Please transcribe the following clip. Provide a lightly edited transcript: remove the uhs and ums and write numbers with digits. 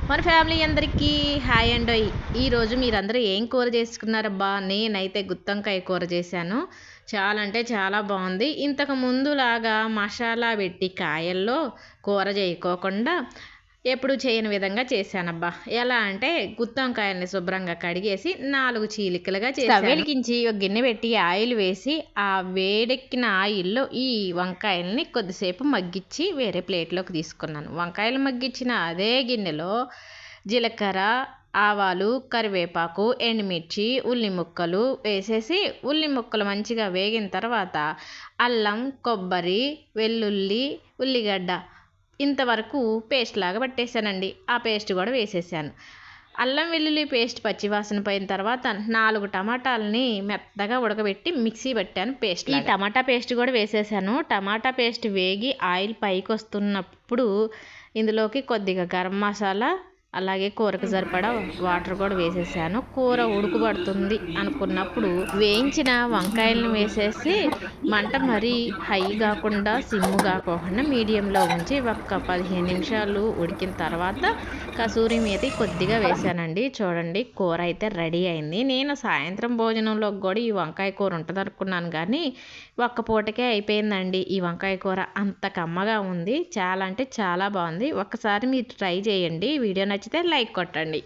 మన ఫ్యామిలీ అందరికీ హాయ్ అండోయ్. ఈరోజు మీరందరూ ఏం కూర చేసుకున్నారబ్బా? నేనైతే గుత్తొంకాయ కూర చేశాను. చాలా అంటే చాలా బాగుంది. ఇంతకు ముందులాగా మసాలా పెట్టి కాయల్లో కూర చేయకోకుండా ఎప్పుడు చేయని విధంగా చేశానబ్బా. ఎలా అంటే గుత్తొంకాయల్ని శుభ్రంగా కడిగేసి 4 చీలికలుగా చేశాను. వెలిగించి ఒక గిన్నె పెట్టి ఆయిల్ వేసి ఆ వేడెక్కిన ఆయిల్లో ఈ వంకాయల్ని కొద్దిసేపు మగ్గించి వేరే ప్లేట్లోకి తీసుకున్నాను. వంకాయలు మగ్గించిన అదే గిన్నెలో జీలకర్ర, ఆవాలు, కరివేపాకు, ఎండుమిర్చి, ఉల్లి ముక్కలు వేసేసి ఉల్లి ముక్కలు మంచిగా వేగిన తర్వాత అల్లం, కొబ్బరి, వెల్లుల్లి, ఉల్లిగడ్డ ఇంతవరకు పేస్ట్ లాగా పట్టేశానండి. ఆ పేస్ట్ కూడా వేసేసాను. అల్లం వెల్లుల్లి పేస్ట్ పచ్చివాసన పోయిన తర్వాత 4 టమాటాలని మెత్తగా ఉడకబెట్టి మిక్సీ పట్టాను పేస్ట్. ఈ టమాటా పేస్ట్ కూడా వేసేసాను. టమాటా పేస్ట్ వేగి ఆయిల్ పైకి వస్తున్నప్పుడు ఇందులోకి కొద్దిగా గరం మసాలా, అలాగే కూరకు సరిపడా వాటర్ కూడా వేసేసాను. కూర ఉడుకుబడుతుంది అనుకున్నప్పుడు వేయించిన వంకాయలను వేసేసి మంట మరీ హై కాకుండా సిమ్ కాకుండా మీడియంలో ఉంచి ఒక 15 నిమిషాలు ఉడికిన తర్వాత కసూరి మేతి కొద్దిగా వేసానండి. చూడండి, కూర అయితే రెడీ అయింది. నేను సాయంత్రం భోజనంలో కూడా ఈ వంకాయ కూర ఉంటుంది అనుకున్నాను, కానీ ఒక్క పూటకే అయిపోయిందండి. ఈ వంకాయ కూర అంత కమ్మగా ఉంది. చాలా అంటే చాలా బాగుంది. ఒక్కసారి మీరు ట్రై చేయండి. వీడియో నచ్చితే లైక్ కొట్టండి.